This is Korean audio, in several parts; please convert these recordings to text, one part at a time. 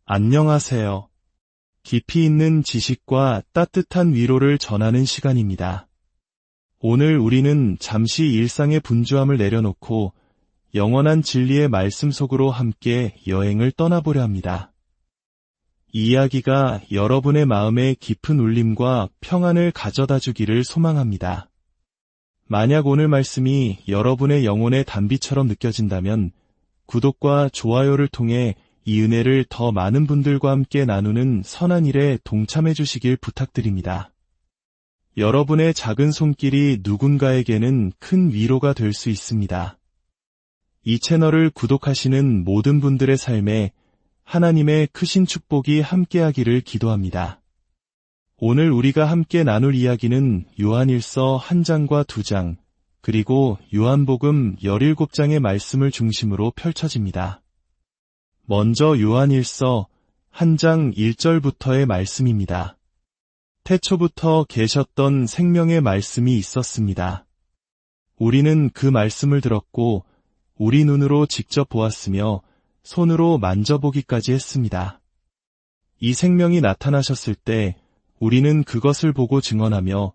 안녕하세요. 깊이 있는 지식과 따뜻한 위로를 전하는 시간입니다. 오늘 우리는 잠시 일상의 분주함을 내려놓고 영원한 진리의 말씀 속으로 함께 여행을 떠나보려 합니다. 이 이야기가 여러분의 마음에 깊은 울림과 평안을 가져다 주기를 소망합니다. 만약 오늘 말씀이 여러분의 영혼의 단비처럼 느껴진다면 구독과 좋아요를 통해 이 은혜를 더 많은 분들과 함께 나누는 선한 일에 동참해 주시길 부탁드립니다. 여러분의 작은 손길이 누군가에게는 큰 위로가 될 수 있습니다. 이 채널을 구독하시는 모든 분들의 삶에 하나님의 크신 축복이 함께하기를 기도합니다. 오늘 우리가 함께 나눌 이야기는 요한일서 1장과 2장, 그리고 요한복음 17장의 말씀을 중심으로 펼쳐집니다. 먼저 요한일서 1장 1절부터의 말씀입니다. 태초부터 계셨던 생명의 말씀이 있었습니다. 우리는 그 말씀을 들었고 우리 눈으로 직접 보았으며 손으로 만져보기까지 했습니다. 이 생명이 나타나셨을 때 우리는 그것을 보고 증언하며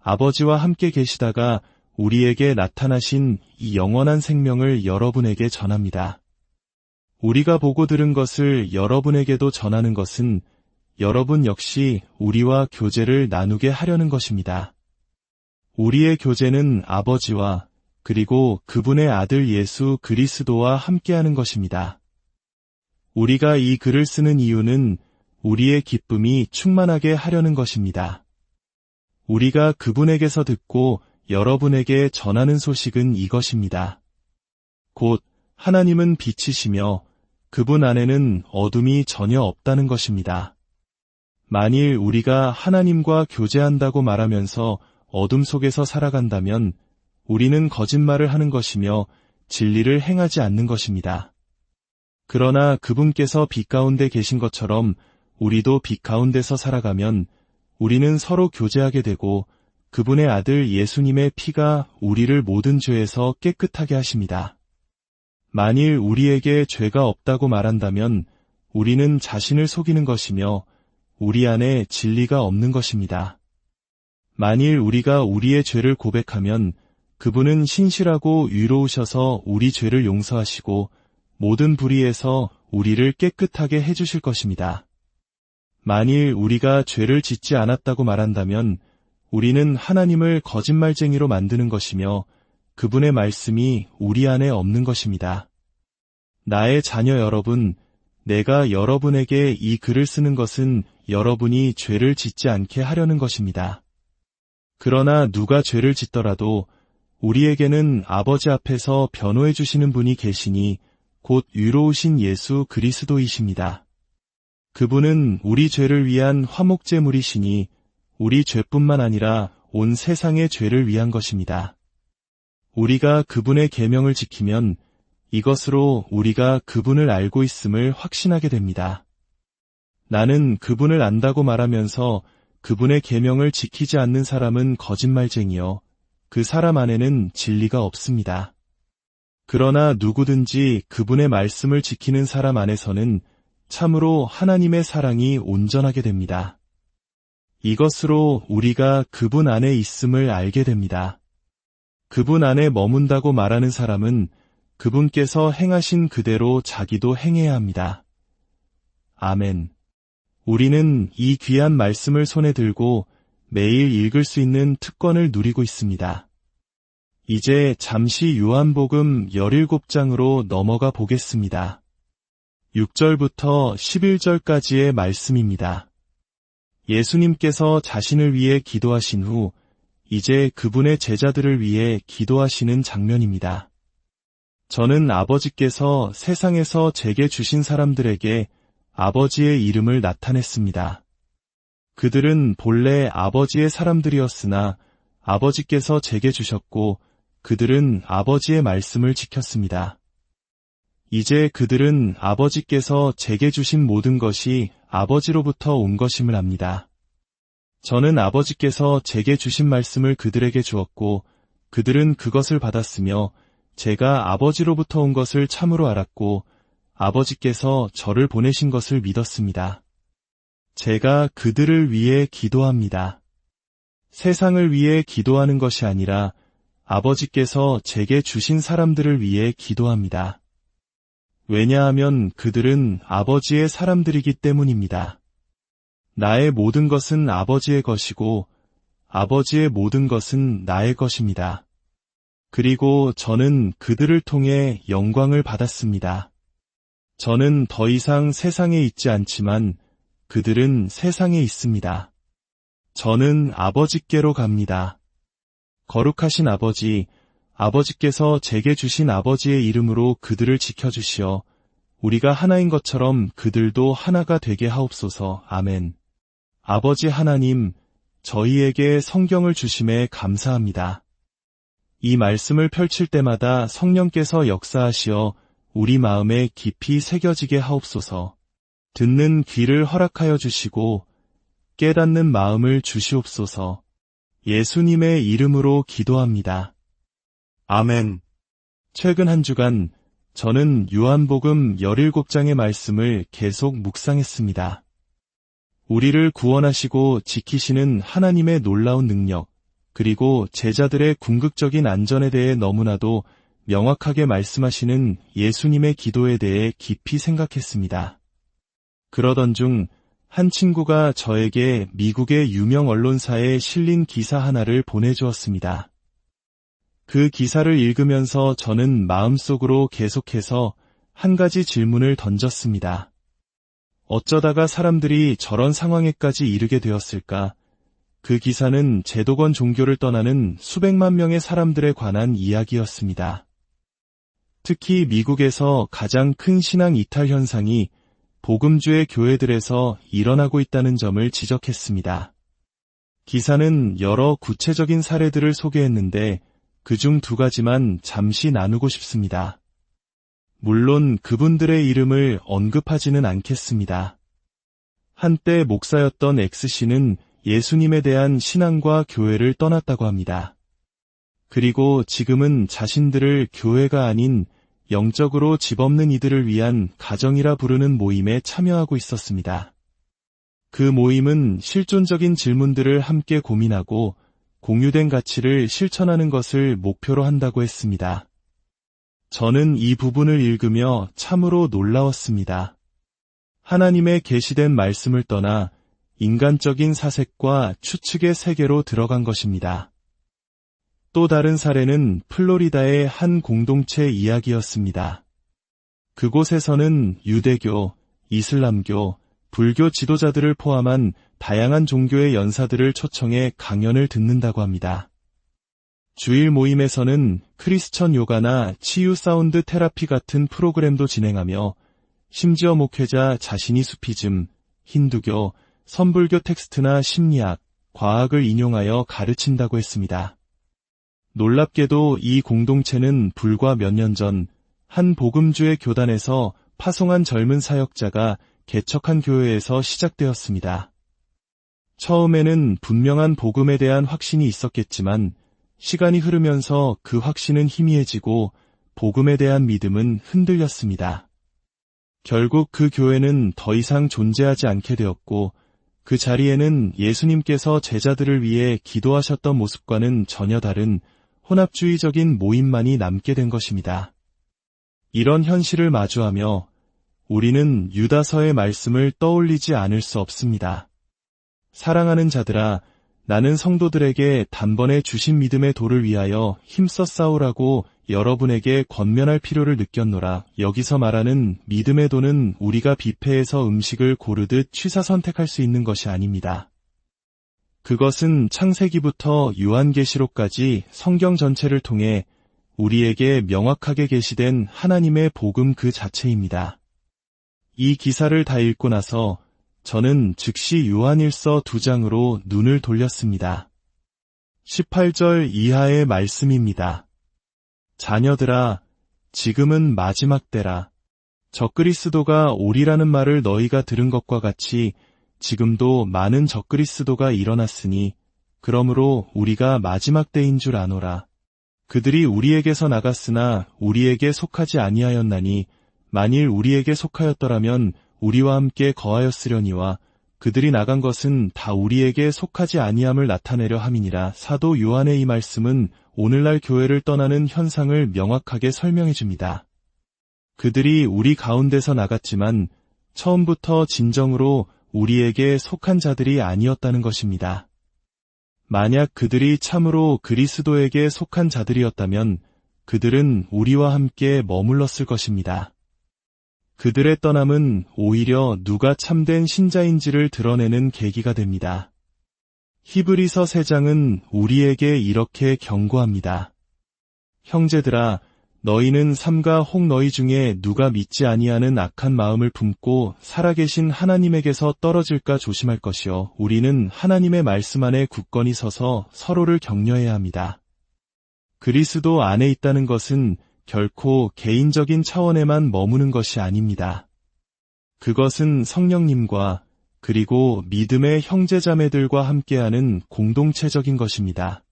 아버지와 함께 계시다가 우리에게 나타나신 이 영원한 생명을 여러분에게 전합니다. 우리가 보고 들은 것을 여러분에게도 전하는 것은 여러분 역시 우리와 교제를 나누게 하려는 것입니다. 우리의 교제는 아버지와 그리고 그분의 아들 예수 그리스도와 함께하는 것입니다. 우리가 이 글을 쓰는 이유는 우리의 기쁨이 충만하게 하려는 것입니다. 우리가 그분에게서 듣고 여러분에게 전하는 소식은 이것입니다. 곧 하나님은 빛이시며 그분 안에는 어둠이 전혀 없다는 것입니다. 만일 우리가 하나님과 교제한다고 말하면서 어둠 속에서 살아간다면 우리는 거짓말을 하는 것이며 진리를 행하지 않는 것입니다. 그러나 그분께서 빛 가운데 계신 것처럼 우리도 빛 가운데서 살아가면 우리는 서로 교제하게 되고 그분의 아들 예수님의 피가 우리를 모든 죄에서 깨끗하게 하십니다. 만일 우리에게 죄가 없다고 말한다면 우리는 자신을 속이는 것이며 우리 안에 진리가 없는 것입니다. 만일 우리가 우리의 죄를 고백하면 그분은 신실하고 의로우셔서 우리 죄를 용서하시고 모든 불의에서 우리를 깨끗하게 해주실 것입니다. 만일 우리가 죄를 짓지 않았다고 말한다면 우리는 하나님을 거짓말쟁이로 만드는 것이며 그분의 말씀이 우리 안에 없는 것입니다. 나의 자녀 여러분, 내가 여러분에게 이 글을 쓰는 것은 여러분이 죄를 짓지 않게 하려는 것입니다. 그러나 누가 죄를 짓더라도 우리에게는 아버지 앞에서 변호해 주시는 분이 계시니 곧 의로우신 예수 그리스도이십니다. 그분은 우리 죄를 위한 화목제물이시니 우리 죄뿐만 아니라 온 세상의 죄를 위한 것입니다. 우리가 그분의 계명을 지키면 이것으로 우리가 그분을 알고 있음을 확신하게 됩니다. 나는 그분을 안다고 말하면서 그분의 계명을 지키지 않는 사람은 거짓말쟁이요. 그 사람 안에는 진리가 없습니다. 그러나 누구든지 그분의 말씀을 지키는 사람 안에서는 참으로 하나님의 사랑이 온전하게 됩니다. 이것으로 우리가 그분 안에 있음을 알게 됩니다. 그분 안에 머문다고 말하는 사람은 그분께서 행하신 그대로 자기도 행해야 합니다. 아멘. 우리는 이 귀한 말씀을 손에 들고 매일 읽을 수 있는 특권을 누리고 있습니다. 이제 잠시 요한복음 17장으로 넘어가 보겠습니다. 6절부터 11절까지의 말씀입니다. 예수님께서 자신을 위해 기도하신 후 이제 그분의 제자들을 위해 기도하시는 장면입니다. 저는 아버지께서 세상에서 제게 주신 사람들에게 아버지의 이름을 나타냈습니다. 그들은 본래 아버지의 사람들이었으나 아버지께서 제게 주셨고 그들은 아버지의 말씀을 지켰습니다. 이제 그들은 아버지께서 제게 주신 모든 것이 아버지로부터 온 것임을 압니다. 저는 아버지께서 제게 주신 말씀을 그들에게 주었고 그들은 그것을 받았으며 제가 아버지로부터 온 것을 참으로 알았고 아버지께서 저를 보내신 것을 믿었습니다. 제가 그들을 위해 기도합니다. 세상을 위해 기도하는 것이 아니라 아버지께서 제게 주신 사람들을 위해 기도합니다. 왜냐하면 그들은 아버지의 사람들이기 때문입니다. 나의 모든 것은 아버지의 것이고 아버지의 모든 것은 나의 것입니다. 그리고 저는 그들을 통해 영광을 받았습니다. 저는 더 이상 세상에 있지 않지만 그들은 세상에 있습니다. 저는 아버지께로 갑니다. 거룩하신 아버지, 아버지께서 제게 주신 아버지의 이름으로 그들을 지켜주시어 우리가 하나인 것처럼 그들도 하나가 되게 하옵소서. 아멘. 아버지 하나님, 저희에게 성경을 주심에 감사합니다. 이 말씀을 펼칠 때마다 성령께서 역사하시어 우리 마음에 깊이 새겨지게 하옵소서. 듣는 귀를 허락하여 주시고 깨닫는 마음을 주시옵소서. 예수님의 이름으로 기도합니다. 아멘. 최근 한 주간 저는 요한복음 17장의 말씀을 계속 묵상했습니다. 우리를 구원하시고 지키시는 하나님의 놀라운 능력, 그리고 제자들의 궁극적인 안전에 대해 너무나도 명확하게 말씀하시는 예수님의 기도에 대해 깊이 생각했습니다. 그러던 중 한 친구가 저에게 미국의 유명 언론사에 실린 기사 하나를 보내주었습니다. 그 기사를 읽으면서 저는 마음속으로 계속해서 한 가지 질문을 던졌습니다. 어쩌다가 사람들이 저런 상황에까지 이르게 되었을까? 그 기사는 제도권 종교를 떠나는 수백만 명의 사람들에 관한 이야기였습니다. 특히 미국에서 가장 큰 신앙 이탈 현상이 복음주의 교회들에서 일어나고 있다는 점을 지적했습니다. 기사는 여러 구체적인 사례들을 소개했는데 그중 2가지만 잠시 나누고 싶습니다. 물론 그분들의 이름을 언급하지는 않겠습니다. 한때 목사였던 X씨는 예수님에 대한 신앙과 교회를 떠났다고 합니다. 그리고 지금은 자신들을 교회가 아닌 영적으로 집없는 이들을 위한 가정이라 부르는 모임에 참여하고 있었습니다. 그 모임은 실존적인 질문들을 함께 고민하고 공유된 가치를 실천하는 것을 목표로 한다고 했습니다. 저는 이 부분을 읽으며 참으로 놀라웠습니다. 하나님의 계시된 말씀을 떠나 인간적인 사색과 추측의 세계로 들어간 것입니다. 또 다른 사례는 플로리다의 한 공동체 이야기였습니다. 그곳에서는 유대교, 이슬람교, 불교 지도자들을 포함한 다양한 종교의 연사들을 초청해 강연을 듣는다고 합니다. 주일 모임에서는 크리스천 요가나 치유 사운드 테라피 같은 프로그램도 진행하며 심지어 목회자 자신이 수피즘, 힌두교, 선불교 텍스트나 심리학, 과학을 인용하여 가르친다고 했습니다. 놀랍게도 이 공동체는 불과 몇 년 전 한 복음주의 교단에서 파송한 젊은 사역자가 개척한 교회에서 시작되었습니다. 처음에는 분명한 복음에 대한 확신이 있었겠지만 시간이 흐르면서 그 확신은 희미해지고 복음에 대한 믿음은 흔들렸습니다. 결국 그 교회는 더 이상 존재하지 않게 되었고 그 자리에는 예수님께서 제자들을 위해 기도하셨던 모습과는 전혀 다른 혼합주의적인 모임만이 남게 된 것입니다. 이런 현실을 마주하며 우리는 유다서의 말씀을 떠올리지 않을 수 없습니다. 사랑하는 자들아, 나는 성도들에게 단번에 주신 믿음의 도를 위하여 힘써 싸우라고 여러분에게 권면할 필요를 느꼈노라. 여기서 말하는 믿음의 도는 우리가 뷔페에서 음식을 고르듯 취사 선택할 수 있는 것이 아닙니다. 그것은 창세기부터 요한계시록까지 성경 전체를 통해 우리에게 명확하게 계시된 하나님의 복음 그 자체입니다. 이 기사를 다 읽고 나서 저는 즉시 요한일서 2장으로 눈을 돌렸습니다. 18절 이하의 말씀입니다. 자녀들아, 지금은 마지막 때라. 적그리스도가 오리라는 말을 너희가 들은 것과 같이 지금도 많은 적그리스도가 일어났으니 그러므로 우리가 마지막 때인 줄 아노라. 그들이 우리에게서 나갔으나 우리에게 속하지 아니하였나니 만일 우리에게 속하였더라면 우리와 함께 거하였으려니와 그들이 나간 것은 다 우리에게 속하지 아니함을 나타내려 함이니라. 사도 요한의 이 말씀은 오늘날 교회를 떠나는 현상을 명확하게 설명해 줍니다. 그들이 우리 가운데서 나갔지만 처음부터 진정으로 우리에게 속한 자들이 아니었다는 것입니다. 만약 그들이 참으로 그리스도에게 속한 자들이었다면 그들은 우리와 함께 머물렀을 것입니다. 그들의 떠남은 오히려 누가 참된 신자인지를 드러내는 계기가 됩니다. 히브리서 3장은 우리에게 이렇게 경고합니다. 형제들아, 너희는 삼가 혹 너희 중에 누가 믿지 아니하는 악한 마음을 품고 살아계신 하나님에게서 떨어질까 조심할 것이요. 우리는 하나님의 말씀 안에 굳건히 서서 서로를 격려해야 합니다. 그리스도 안에 있다는 것은 결코 개인적인 차원에만 머무는 것이 아닙니다. 그것은 성령님과 그리고 믿음의 형제자매들과 함께하는 공동체적인 것입니다.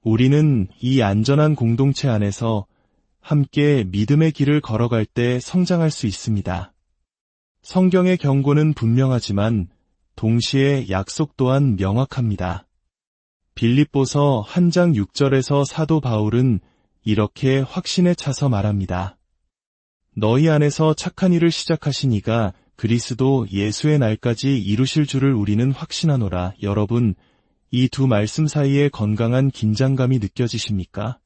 우리는 이 안전한 공동체 안에서 함께 믿음의 길을 걸어갈 때 성장할 수 있습니다. 성경의 경고는 분명하지만 동시에 약속 또한 명확합니다. 빌립보서 1장 6절에서 사도 바울은 이렇게 확신에 차서 말합니다. 너희 안에서 착한 일을 시작하신 이가 그리스도 예수의 날까지 이루실 줄을 우리는 확신하노라. 여러분, 이 두 말씀 사이에 건강한 긴장감이 느껴지십니까?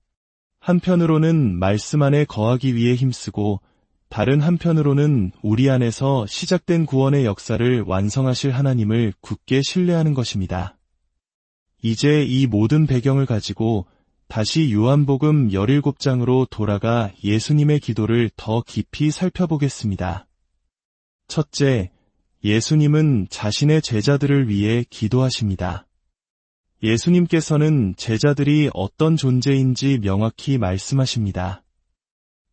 한편으로는 말씀 안에 거하기 위해 힘쓰고 다른 한편으로는 우리 안에서 시작된 구원의 역사를 완성하실 하나님을 굳게 신뢰하는 것입니다. 이제 이 모든 배경을 가지고 다시 요한복음 17장으로 돌아가 예수님의 기도를 더 깊이 살펴보겠습니다. 첫째, 예수님은 자신의 제자들을 위해 기도하십니다. 예수님께서는 제자들이 어떤 존재인지 명확히 말씀하십니다.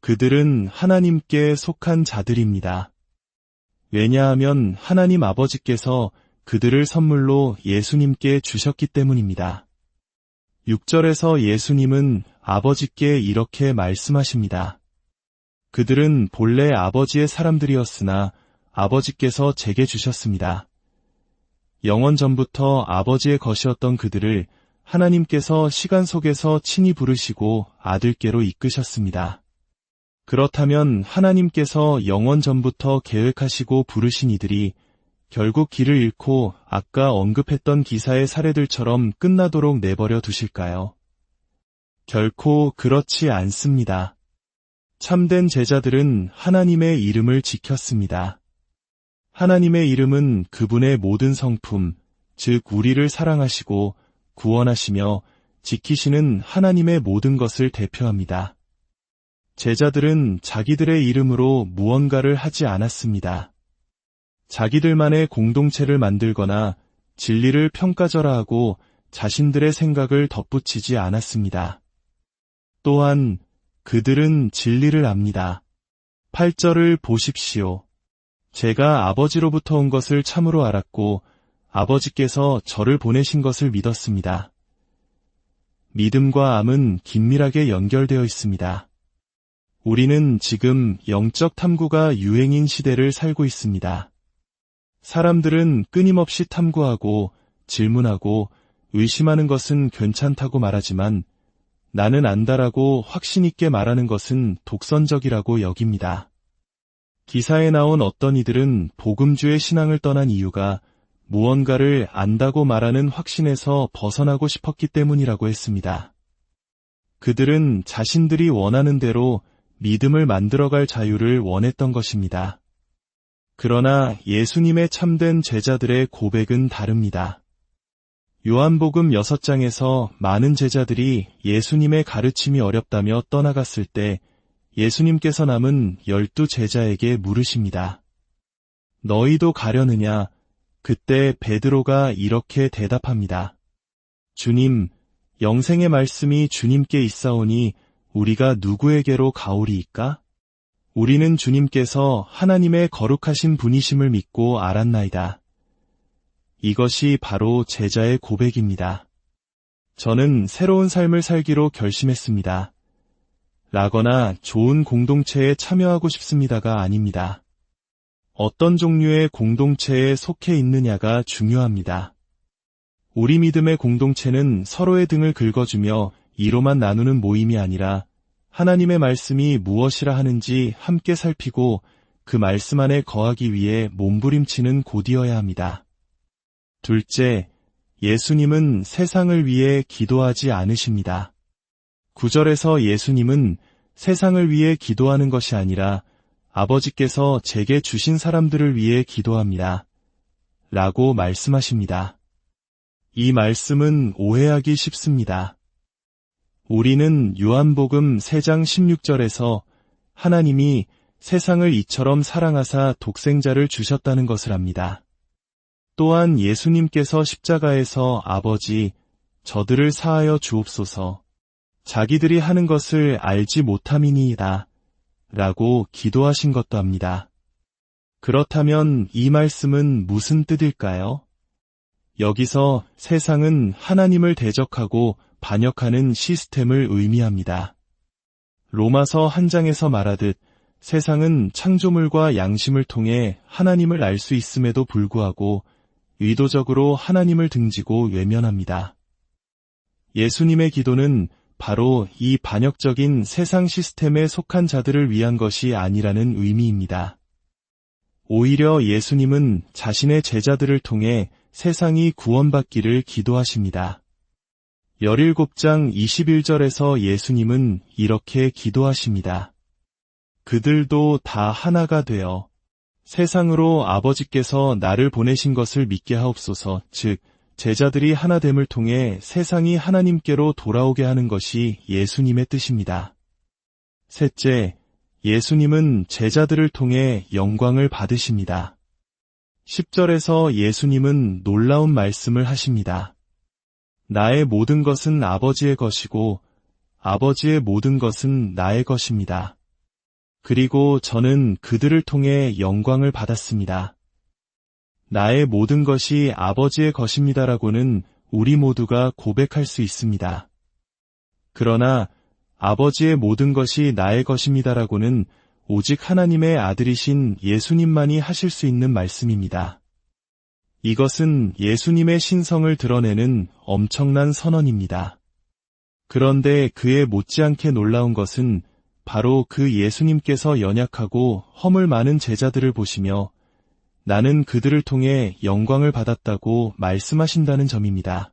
그들은 하나님께 속한 자들입니다. 왜냐하면 하나님 아버지께서 그들을 선물로 예수님께 주셨기 때문입니다. 6절에서 예수님은 아버지께 이렇게 말씀하십니다. 그들은 본래 아버지의 사람들이었으나 아버지께서 제게 주셨습니다. 영원 전부터 아버지의 것이었던 그들을 하나님께서 시간 속에서 친히 부르시고 아들께로 이끄셨습니다. 그렇다면 하나님께서 영원 전부터 계획하시고 부르신 이들이 결국 길을 잃고 아까 언급했던 기사의 사례들처럼 끝나도록 내버려 두실까요? 결코 그렇지 않습니다. 참된 제자들은 하나님의 이름을 지켰습니다. 하나님의 이름은 그분의 모든 성품, 즉 우리를 사랑하시고 구원하시며 지키시는 하나님의 모든 것을 대표합니다. 제자들은 자기들의 이름으로 무언가를 하지 않았습니다. 자기들만의 공동체를 만들거나 진리를 평가절하하고 자신들의 생각을 덧붙이지 않았습니다. 또한 그들은 진리를 압니다. 8절을 보십시오. 제가 아버지로부터 온 것을 참으로 알았고 아버지께서 저를 보내신 것을 믿었습니다. 믿음과 암은 긴밀하게 연결되어 있습니다. 우리는 지금 영적 탐구가 유행인 시대를 살고 있습니다. 사람들은 끊임없이 탐구하고 질문하고 의심하는 것은 괜찮다고 말하지만 나는 안다라고 확신 있게 말하는 것은 독선적이라고 여깁니다. 기사에 나온 어떤 이들은 복음주의 신앙을 떠난 이유가 무언가를 안다고 말하는 확신에서 벗어나고 싶었기 때문이라고 했습니다. 그들은 자신들이 원하는 대로 믿음을 만들어갈 자유를 원했던 것입니다. 그러나 예수님의 참된 제자들의 고백은 다릅니다. 요한복음 6장에서 많은 제자들이 예수님의 가르침이 어렵다며 떠나갔을 때 예수님께서 남은 12 제자에게 물으십니다. 너희도 가려느냐? 그때 베드로가 이렇게 대답합니다. 주님, 영생의 말씀이 주님께 있사오니 우리가 누구에게로 가오리이까? 우리는 주님께서 하나님의 거룩하신 분이심을 믿고 알았나이다. 이것이 바로 제자의 고백입니다. 저는 새로운 삶을 살기로 결심했습니다. 라거나 좋은 공동체에 참여하고 싶습니다가 아닙니다. 어떤 종류의 공동체에 속해 있느냐가 중요합니다. 우리 믿음의 공동체는 서로의 등을 긁어주며 이로만 나누는 모임이 아니라 하나님의 말씀이 무엇이라 하는지 함께 살피고 그 말씀 안에 거하기 위해 몸부림치는 곳이어야 합니다. 둘째, 예수님은 세상을 위해 기도하지 않으십니다. 9절에서 예수님은 세상을 위해 기도하는 것이 아니라 아버지께서 제게 주신 사람들을 위해 기도합니다. 라고 말씀하십니다. 이 말씀은 오해하기 쉽습니다. 우리는 요한복음 3장 16절에서 하나님이 세상을 이처럼 사랑하사 독생자를 주셨다는 것을 압니다. 또한 예수님께서 십자가에서 아버지, 저들을 사하여 주옵소서, 자기들이 하는 것을 알지 못함이니이다 라고 기도하신 것도 압니다. 그렇다면 이 말씀은 무슨 뜻일까요? 여기서 세상은 하나님을 대적하고 반역하는 시스템을 의미합니다. 로마서 1장에서 말하듯 세상은 창조물과 양심을 통해 하나님을 알 수 있음에도 불구하고 의도적으로 하나님을 등지고 외면합니다. 예수님의 기도는 바로 이 반역적인 세상 시스템에 속한 자들을 위한 것이 아니라는 의미입니다. 오히려 예수님은 자신의 제자들을 통해 세상이 구원받기를 기도하십니다. 17장 21절에서 예수님은 이렇게 기도하십니다. 그들도 다 하나가 되어 세상으로 아버지께서 나를 보내신 것을 믿게 하옵소서. 즉 제자들이 하나됨을 통해 세상이 하나님께로 돌아오게 하는 것이 예수님의 뜻입니다. 셋째, 예수님은 제자들을 통해 영광을 받으십니다. 10절에서 예수님은 놀라운 말씀을 하십니다. 나의 모든 것은 아버지의 것이고 아버지의 모든 것은 나의 것입니다. 그리고 저는 그들을 통해 영광을 받았습니다. 나의 모든 것이 아버지의 것입니다라고는 우리 모두가 고백할 수 있습니다. 그러나 아버지의 모든 것이 나의 것입니다라고는 오직 하나님의 아들이신 예수님만이 하실 수 있는 말씀입니다. 이것은 예수님의 신성을 드러내는 엄청난 선언입니다. 그런데 그에 못지않게 놀라운 것은 바로 그 예수님께서 연약하고 허물 많은 제자들을 보시며 나는 그들을 통해 영광을 받았다고 말씀하신다는 점입니다.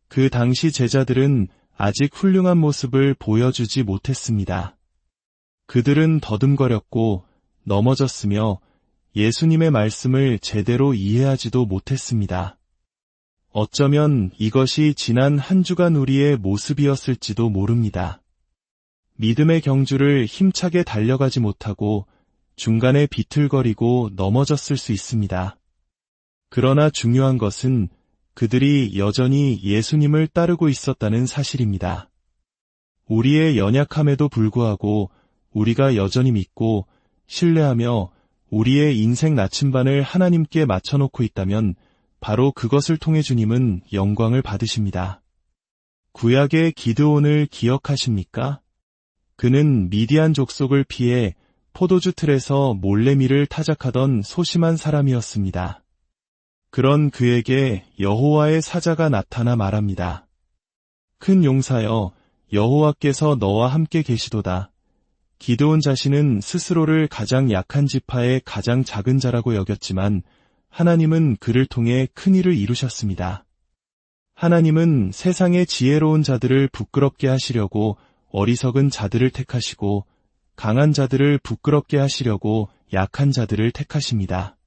그 당시 제자들은 아직 훌륭한 모습을 보여주지 못했습니다. 그들은 더듬거렸고 넘어졌으며 예수님의 말씀을 제대로 이해하지도 못했습니다. 어쩌면 이것이 지난 한 주간 우리의 모습이었을지도 모릅니다. 믿음의 경주를 힘차게 달려가지 못하고 중간에 비틀거리고 넘어졌을 수 있습니다. 그러나 중요한 것은 그들이 여전히 예수님을 따르고 있었다는 사실입니다. 우리의 연약함에도 불구하고 우리가 여전히 믿고 신뢰하며 우리의 인생 나침반을 하나님께 맞춰놓고 있다면 바로 그것을 통해 주님은 영광을 받으십니다. 구약의 기드온을 기억하십니까? 그는 미디안 족속을 피해 포도주 틀에서 몰래미를 타작하던 소심한 사람이었습니다. 그런 그에게 여호와의 사자가 나타나 말합니다. 큰 용사여, 여호와께서 너와 함께 계시도다. 기드온 자신은 스스로를 가장 약한 지파의 가장 작은 자라고 여겼지만 하나님은 그를 통해 큰 일을 이루셨습니다. 하나님은 세상의 지혜로운 자들을 부끄럽게 하시려고 어리석은 자들을 택하시고 강한 자들을 부끄럽게 하시려고 약한 자들을 택하십니다.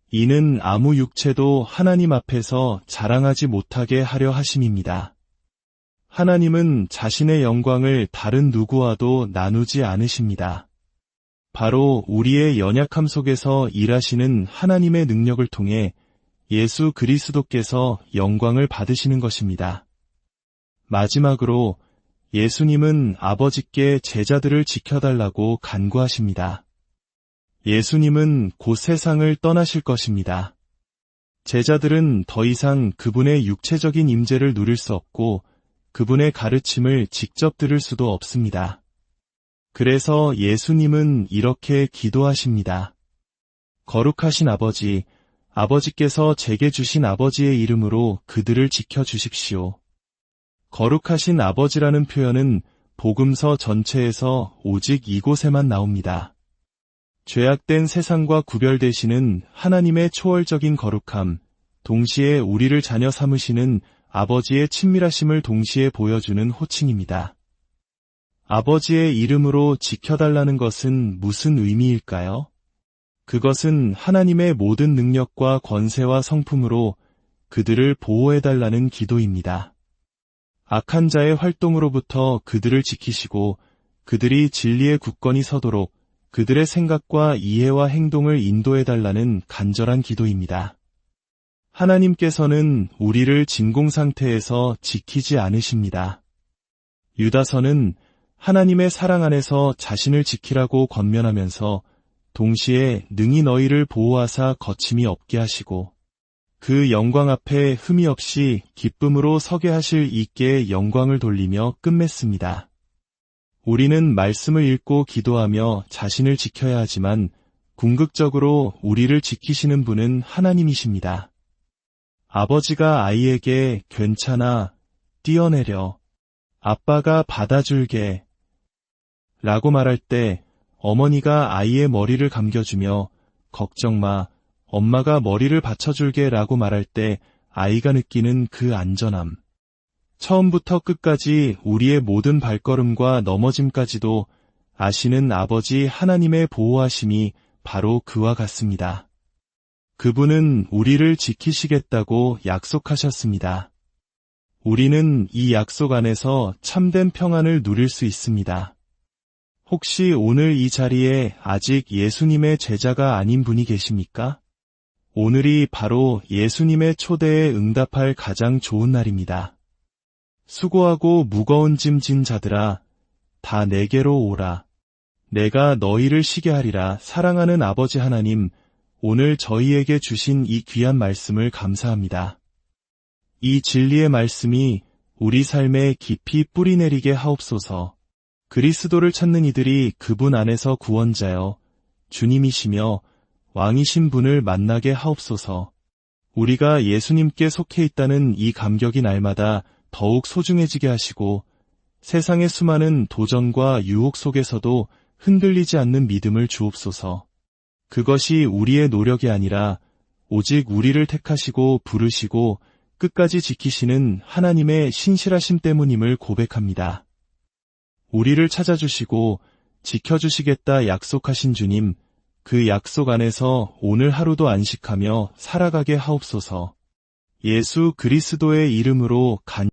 이는 아무 육체도 하나님 앞에서 자랑하지 못하게 하려 하심입니다. 하나님은 자신의 영광을 다른 누구와도 나누지 않으십니다. 바로 우리의 연약함 속에서 일하시는 하나님의 능력을 통해 예수 그리스도께서 영광을 받으시는 것입니다. 마지막으로 예수님은 아버지께 제자들을 지켜달라고 간구하십니다. 예수님은 곧 세상을 떠나실 것입니다. 제자들은 더 이상 그분의 육체적인 임재를 누릴 수 없고 그분의 가르침을 직접 들을 수도 없습니다. 그래서 예수님은 이렇게 기도하십니다. 거룩하신 아버지, 아버지께서 제게 주신 아버지의 이름으로 그들을 지켜주십시오. 거룩하신 아버지라는 표현은 복음서 전체에서 오직 이곳에만 나옵니다. 죄악된 세상과 구별되시는 하나님의 초월적인 거룩함, 동시에 우리를 자녀 삼으시는 아버지의 친밀하심을 동시에 보여주는 호칭입니다. 아버지의 이름으로 지켜달라는 것은 무슨 의미일까요? 그것은 하나님의 모든 능력과 권세와 성품으로 그들을 보호해달라는 기도입니다. 악한 자의 활동으로부터 그들을 지키시고 그들이 진리에 굳건히 서도록 그들의 생각과 이해와 행동을 인도해달라는 간절한 기도입니다. 하나님께서는 우리를 진공 상태에서 지키지 않으십니다. 유다서는 하나님의 사랑 안에서 자신을 지키라고 권면하면서 동시에 능히 너희를 보호하사 거침이 없게 하시고 그 영광 앞에 흠이 없이 기쁨으로 서게 하실 이께 영광을 돌리며 끝맺습니다. 우리는 말씀을 읽고 기도하며 자신을 지켜야 하지만 궁극적으로 우리를 지키시는 분은 하나님이십니다. 아버지가 아이에게 괜찮아, 뛰어내려, 아빠가 받아줄게 라고 말할 때 어머니가 아이의 머리를 감겨주며 걱정 마, 엄마가 머리를 받쳐줄게 라고 말할 때 아이가 느끼는 그 안전함. 처음부터 끝까지 우리의 모든 발걸음과 넘어짐까지도 아시는 아버지 하나님의 보호하심이 바로 그와 같습니다. 그분은 우리를 지키시겠다고 약속하셨습니다. 우리는 이 약속 안에서 참된 평안을 누릴 수 있습니다. 혹시 오늘 이 자리에 아직 예수님의 제자가 아닌 분이 계십니까? 오늘이 바로 예수님의 초대에 응답할 가장 좋은 날입니다. 수고하고 무거운 짐 진 자들아, 다 내게로 오라. 내가 너희를 쉬게 하리라. 사랑하는 아버지 하나님, 오늘 저희에게 주신 이 귀한 말씀을 감사합니다. 이 진리의 말씀이 우리 삶에 깊이 뿌리내리게 하옵소서. 그리스도를 찾는 이들이 그분 안에서 구원자여 주님이시며 왕이신 분을 만나게 하옵소서. 우리가 예수님께 속해 있다는 이 감격이 날마다 더욱 소중해지게 하시고 세상의 수많은 도전과 유혹 속에서도 흔들리지 않는 믿음을 주옵소서. 그것이 우리의 노력이 아니라 오직 우리를 택하시고 부르시고 끝까지 지키시는 하나님의 신실하심 때문임을 고백합니다. 우리를 찾아주시고 지켜주시겠다 약속하신 주님, 그 약속 안에서 오늘 하루도 안식하며 살아가게 하옵소서. 예수 그리스도의 이름으로